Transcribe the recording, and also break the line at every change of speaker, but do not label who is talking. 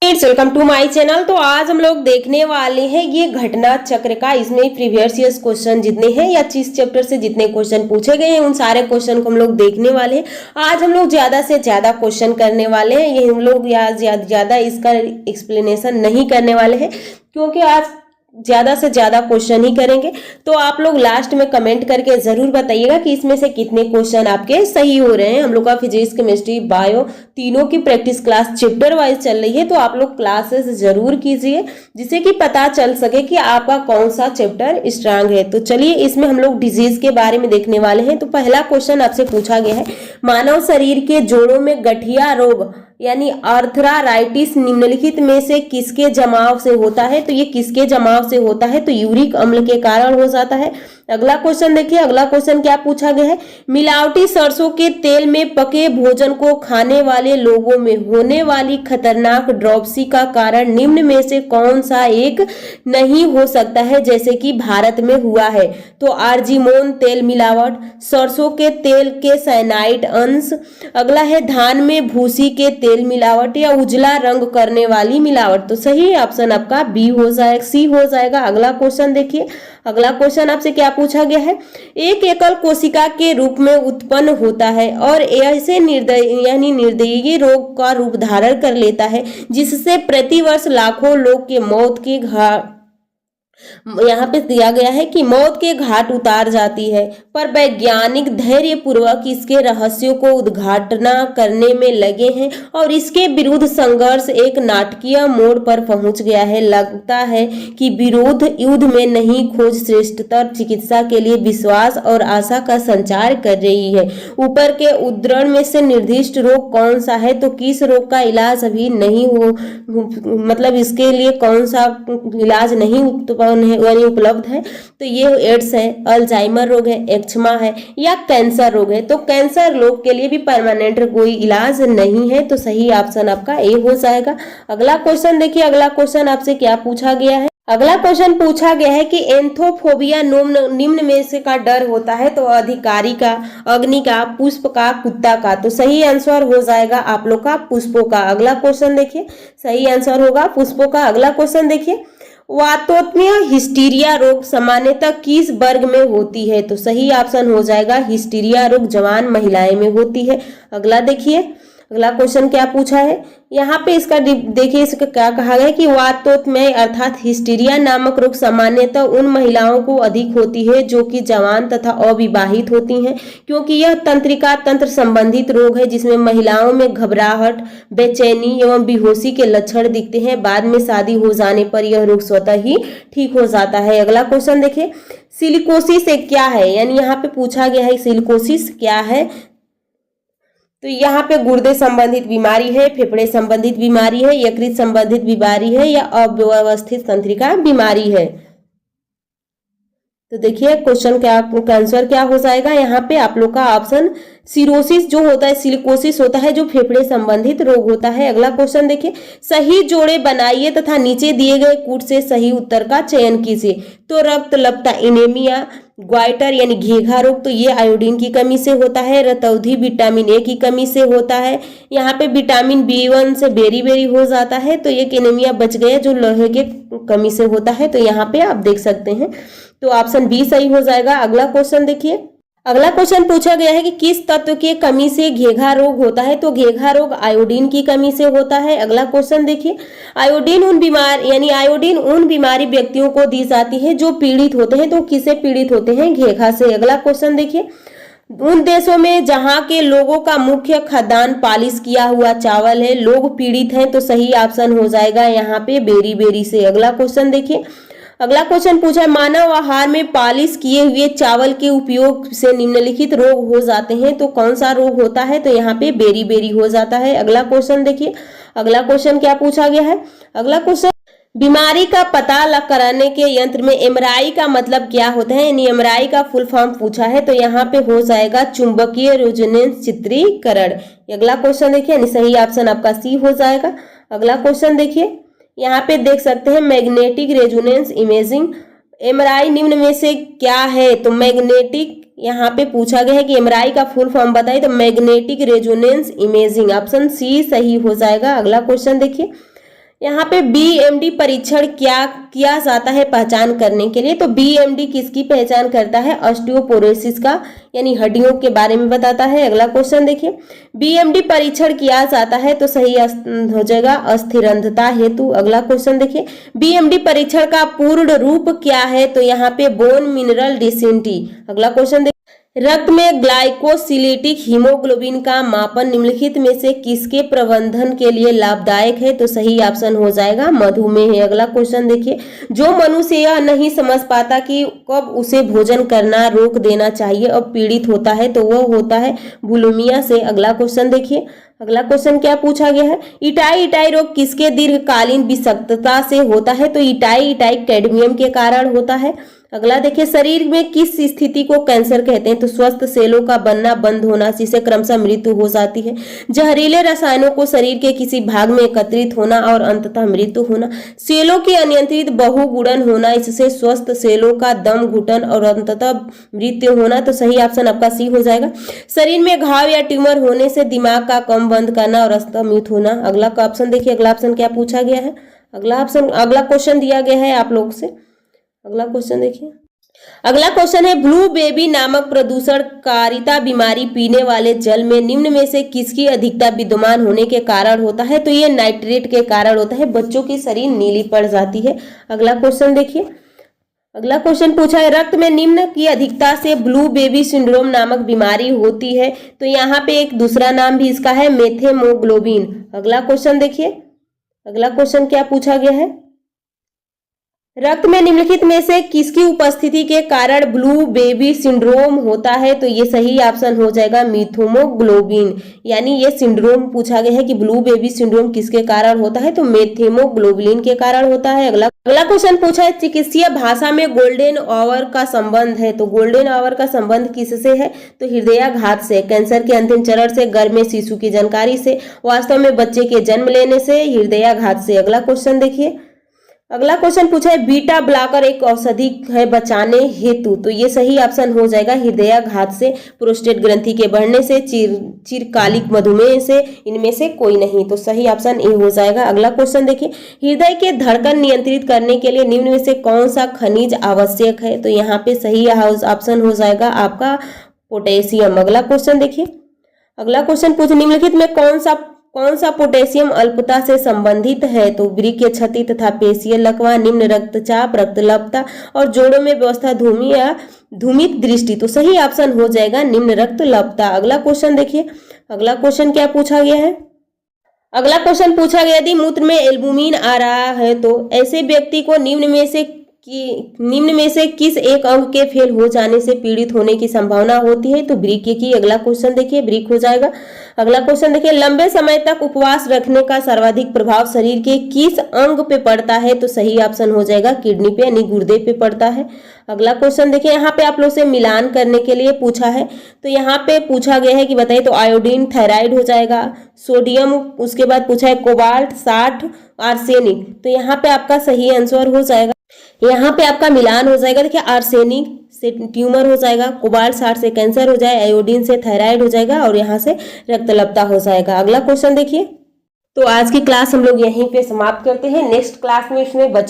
Welcome to my channel. तो आज हम लोग देखने वाले हैं ये घटना चक्र का। इसमें प्रीवियस ईयर्स क्वेश्चन जितने हैं या इस चैप्टर से जितने क्वेश्चन पूछे गए हैं उन सारे क्वेश्चन को हम लोग देखने वाले हैं। आज हम लोग ज्यादा से ज्यादा क्वेश्चन करने वाले हैं। ये हम लोग या ज्यादा इसका एक्सप्लेनेशन नहीं करने वाले हैं क्योंकि आज ज्यादा से ज्यादा क्वेश्चन ही करेंगे। तो आप लोग लास्ट में कमेंट करके जरूर बताइएगा कि इसमें से कितने क्वेश्चन आपके सही हो रहे हैं। हम लोग का फिजिक्स, केमिस्ट्री, बायो तीनों की प्रैक्टिस क्लास चैप्टर वाइज चल रही है, तो आप लोग क्लासेस जरूर कीजिए जिससे कि पता चल सके कि आपका कौन सा चैप्टर स्ट्रांग है। तो चलिए इसमें हम लोग डिजीज के बारे में देखने वाले हैं। तो पहला क्वेश्चन आपसे पूछा गया है, मानव शरीर के जोड़ों में गठिया रोग यानी आर्थराइटिस निम्नलिखित में से किसके जमाव से होता है? तो ये किसके जमाव से होता है? तो यूरिक अम्ल के कारण हो जाता है। अगला क्वेश्चन देखिए, अगला क्वेश्चन क्या पूछा गया है, मिलावटी सरसों के तेल में पके भोजन को खाने वाले लोगों में होने वाली खतरनाक ड्रॉपसी का कारण निम्न में से कौन सा एक नहीं हो सकता है जैसे कि भारत में हुआ है? तो आर्जिमोन तेल मिलावट, सरसों के तेल के साइनाइड अंश, अगला है धान में भूसी के तेल मिलावट, या उजला रंग करने वाली मिलावट। तो सही ऑप्शन आपका बी हो जाएगा, सी हो जाएगा। अगला क्वेश्चन देखिए, अगला क्वेश्चन आपसे क्या पूछा गया है, एक एकल कोशिका के रूप में उत्पन्न होता है और ऐसे निर्दयी रोग का रूप धारण कर लेता है जिससे प्रतिवर्ष लाखों लोग के मौत के घाट, यहाँ पे दिया गया है कि मौत के घाट उतार जाती है, पर वैज्ञानिक धैर्य पूर्वक इसके रहस्यों को उद्घाटना करने में लगे हैं और इसके विरुद्ध संघर्ष एक नाटकीय मोड़ पर पहुंच गया है। लगता है कि विरोध युद्ध में नहीं, खोज श्रेष्ठतर चिकित्सा के लिए विश्वास और आशा का संचार कर रही है। ऊपर के उद्धरण में से निर्दिष्ट रोग कौन सा है? तो किस रोग का इलाज अभी नहीं हो, मतलब इसके लिए कौन सा इलाज नहीं उपलब्ध है? तो ये एड्स है, अल्जाइमर रोग है, एक्जिमा है या कैंसर रोग है। तो कैंसर रोग के लिए भी परमानेंट कोई इलाज नहीं है, तो सही ऑप्शन आपका ए हो जाएगा। अगला क्वेश्चन देखिए, अगला क्वेश्चन आपसे क्या पूछा गया है, अगला क्वेश्चन पूछा गया है कि एंथोफोबिया निम्न में से का डर होता है? तो अधिकारी का, अग्नि का, पुष्प का, कुत्ता का। तो सही आंसर हो जाएगा आप लोग का पुष्पों का। अगला क्वेश्चन देखिए, सही आंसर होगा पुष्पों का। अगला क्वेश्चन देखिए, वातोत्मीय हिस्टीरिया रोग सामान्यतः किस वर्ग में होती है? तो सही ऑप्शन हो जाएगा हिस्टीरिया रोग जवान महिलाएं में होती है। अगला देखिए, अगला क्वेश्चन क्या पूछा है, यहाँ पे इसका देखिए इसका क्या कहा गया है कि वातोत्म्य अर्थात हिस्टीरिया नामक रोग सामान्यतः उन महिलाओं को अधिक होती है जो कि जवान तथा अविवाहित होती हैं, क्योंकि यह तंत्रिका तंत्र संबंधित रोग है जिसमें महिलाओं में घबराहट, बेचैनी एवं बेहोशी के लक्षण दिखते हैं। बाद में शादी हो जाने पर यह रोग स्वतः ही ठीक हो जाता है। अगला क्वेश्चन देखिए, सिलिकोसिस क्या है? यानी यहाँ पे पूछा गया है सिलिकोसिस क्या है? तो यहाँ पे गुर्दे संबंधित बीमारी है, फेफड़े संबंधित बीमारी है, यकृत संबंधित बीमारी है या अव्यवस्थित तंत्रिका बीमारी है। तो देखिए क्वेश्चन क्या, आंसर क्या हो जाएगा यहाँ पे आप लोग का ऑप्शन सिरोसिस जो होता है, सिलिकोसिस होता है जो फेफड़े संबंधित रोग होता है। अगला क्वेश्चन देखिए, सही जोड़े बनाइए तथा नीचे दिए गए कूट से सही उत्तर का चयन कीजिए। तो रक्तलपता इनेमिया, ग्वाइटर यानी घेघा रोग, तो ये आयोडीन की कमी से होता है। रतौंधी विटामिन ए की कमी से होता है। यहाँ पे विटामिन B1 से बेरी हो जाता है, तो ये एनीमिया बच गया जो लोहे के कमी से होता है। तो यहाँ पे आप देख सकते हैं, तो ऑप्शन बी सही हो जाएगा। अगला क्वेश्चन देखिए, अगला क्वेश्चन पूछा गया है कि किस तत्व की कमी से घेघा रोग होता है? तो घेघा रोग आयोडीन की कमी से होता है। अगला क्वेश्चन देखिए, आयोडीन उन बीमारी व्यक्तियों को दी जाती है जो पीड़ित होते हैं। तो किससे पीड़ित होते हैं? घेघा से। अगला क्वेश्चन देखिए, उन देशों में जहां के लोगों का मुख्य खाद्यान्न पालिश किया हुआ चावल है, लोग पीड़ित हैं। तो सही ऑप्शन हो जाएगा यहाँ पे बेरी से। अगला क्वेश्चन देखिए, अगला क्वेश्चन पूछा है, मानव आहार में पालिश किए हुए चावल के उपयोग से निम्नलिखित रोग हो जाते हैं। तो कौन सा रोग होता है? तो यहाँ पे बेरी हो जाता है। अगला क्वेश्चन देखिए, अगला क्वेश्चन क्या पूछा गया है, अगला क्वेश्चन, बीमारी का पता कराने के यंत्र में एमआरआई का मतलब क्या होता है? यानी एमआरआई का फुल फॉर्म पूछा है, तो यहाँ पे हो जाएगा चुंबकीय रेजोनेंस चित्रीकरण। अगला क्वेश्चन देखिए, यानी सही ऑप्शन आपका सी हो जाएगा। अगला क्वेश्चन देखिए, यहाँ पे देख सकते हैं मैग्नेटिक रेजोनेंस इमेजिंग, एमआरआई निम्न में से क्या है? तो मैग्नेटिक, यहाँ पे पूछा गया है कि एमआरआई का फुल फॉर्म बताइए, तो magnetic resonance imaging, option C सही हो जाएगा। अगला क्वेश्चन देखिए, यहाँ पे बीएमडी परीक्षण क्या किया जाता है पहचान करने के लिए। तो बीएमडी किसकी पहचान करता है? ऑस्टियोपोरोसिस का, यानी हड्डियों के बारे में बताता है। अगला क्वेश्चन देखिए, बीएमडी परीक्षण किया जाता है तो सही हो जाएगा अस्थिरंधता हेतु। अगला क्वेश्चन देखिए, बीएमडी परीक्षण का पूर्ण रूप क्या है? तो यहाँ पे बोन मिनरल डेंसिटी। अगला क्वेश्चन देखिए, रक्त में ग्लाइकोसिलेटिक हीमोग्लोबिन का मापन निम्नलिखित में से किसके प्रबंधन के लिए लाभदायक है? तो सही ऑप्शन हो जाएगा मधुमेह है। अगला क्वेश्चन देखिए, जो मनुष्य यह नहीं समझ पाता कि कब उसे भोजन करना रोक देना चाहिए और पीड़ित होता है तो वह होता है बुलिमिया से। अगला क्वेश्चन देखिए, अगला क्वेश्चन क्या पूछा गया है? इटाई रोग किसके दीर्घकालीन विषाक्तता से होता है? तो इटाई कैडमियम के कारण होता है। अगला देखिए, शरीर में किस स्थिति को कैंसर कहते हैं? तो स्वस्थ सेलों का बनना बंद होना, जिससे क्रमशः मृत्यु हो जाती है। जहरीले रसायनों को शरीर के किसी भाग में एकत्रित होना और अंततः मृत्यु होना। सेलों की अनियंत्रित बहुगुणन होना, इससे स्वस्थ सेलों का दम घुटन और अंततः मृत्यु होना। तो सही ऑप्शन आपका सी हो जाएगा। शरीर में घाव या ट्यूमर होने से दिमाग का कम बंद करना और अस्तमित होना। अगला का ऑप्शन देखिए, अगला ऑप्शन क्या पूछा गया है? अगला क्वेश्चन दिया गया है आप लोग से। अगला क्वेश्चन देखिए, अगला क्वेश्चन है, ब्लू बेबी नामक प्रदूषणकारिता बीमारी पीने वाले जल में निम्न में से किसकी अधिकता विद्यमान होने के कारण होता है? तो ये नाइट्रेट के कारण होता है। बच्चों की शरीर नीली पड़ जाती है। अगला क्वेश्चन देखिए, अगला क्वेश्चन पूछा है, रक्त में निम्न की अधिकता से ब्लू बेबी सिंड्रोम नामक बीमारी होती है। तो यहाँ पे एक दूसरा नाम भी इसका है मेथेमोग्लोबिन। अगला क्वेश्चन देखिए, अगला क्वेश्चन क्या पूछा गया है? रक्त में निम्नलिखित में से किसकी उपस्थिति के कारण ब्लू बेबी सिंड्रोम होता है? तो ये सही ऑप्शन हो जाएगा मेथेमोग्लोबिन, यानी ये सिंड्रोम पूछा गया है कि ब्लू बेबी सिंड्रोम किसके कारण होता है? तो मेथेमोग्लोबिन के कारण होता है। अगला क्वेश्चन पूछा है, चिकित्सीय भाषा में गोल्डन आवर का संबंध है। तो गोल्डन आवर का संबंध किससे है? तो हृदयाघात से, कैंसर के अंतिम चरण से, गर्भ में शिशु की जानकारी से, वास्तव में बच्चे के जन्म लेने से, हृदयाघात से। अगला क्वेश्चन देखिए, अगला क्वेश्चन पूछा है, बीटा ब्लॉकर एक औषधि है बचाने हेतु। तो ये सही ऑप्शन हो जाएगा हृदयाघात से, प्रोस्टेट ग्रंथि के बढ़ने से, चिरकालिक मधुमेह से, इनमें से कोई नहीं। तो सही ऑप्शन ए हो जाएगा। अगला क्वेश्चन देखिए, हृदय के धड़कन नियंत्रित करने के लिए निम्न में से कौन सा खनिज आवश्यक है? तो यहाँ पे सही ऑप्शन हो जाएगा आपका पोटेशियम। अगला क्वेश्चन देखिए, अगला क्वेश्चन पूछ, निम्नलिखित में कौन सा पोटेशियम अल्पता से संबंधित है? तो वृक्क क्षति तथा पेशीय लकवा, निम्न रक्तचाप, रक्तल्पता और जोड़ों में व्यवस्था धूमित दृष्टि। तो सही ऑप्शन हो जाएगा निम्न रक्तल्पता। अगला क्वेश्चन देखिए, अगला क्वेश्चन क्या पूछा गया है? अगला क्वेश्चन पूछा गया, यदि मूत्र में एल्बुमिन आ रहा है तो ऐसे व्यक्ति को निम्न में से किस एक अंग के फेल हो जाने से पीड़ित होने की संभावना होती है? तो वृक्क की। अगला क्वेश्चन देखिए, वृक्क हो जाएगा। अगला क्वेश्चन देखिए, लंबे समय तक उपवास रखने का सर्वाधिक प्रभाव शरीर के किस अंग पे पड़ता है? तो सही ऑप्शन हो जाएगा किडनी पे, यानी गुर्दे पे पड़ता है। अगला क्वेश्चन देखिए, यहाँ पे आप लोग से मिलान करने के लिए पूछा है। तो यहाँ पे पूछा गया है कि बताइए, तो आयोडीन थायराइड हो जाएगा, सोडियम, उसके बाद पूछा है कोबाल्ट 60, आर्सेनिक। तो यहाँ पे आपका सही आंसर हो जाएगा, यहाँ पे आपका मिलान हो जाएगा। देखिए, आर्सेनिक से ट्यूमर हो जाएगा, कोबाल्ट 60 से कैंसर हो जाए, आयोडीन से थायराइड हो जाएगा और यहाँ से रक्तल्पता हो जाएगा। अगला क्वेश्चन देखिए, तो आज की क्लास हम लोग यहीं पे समाप्त करते हैं। नेक्स्ट क्लास में इसमें बचे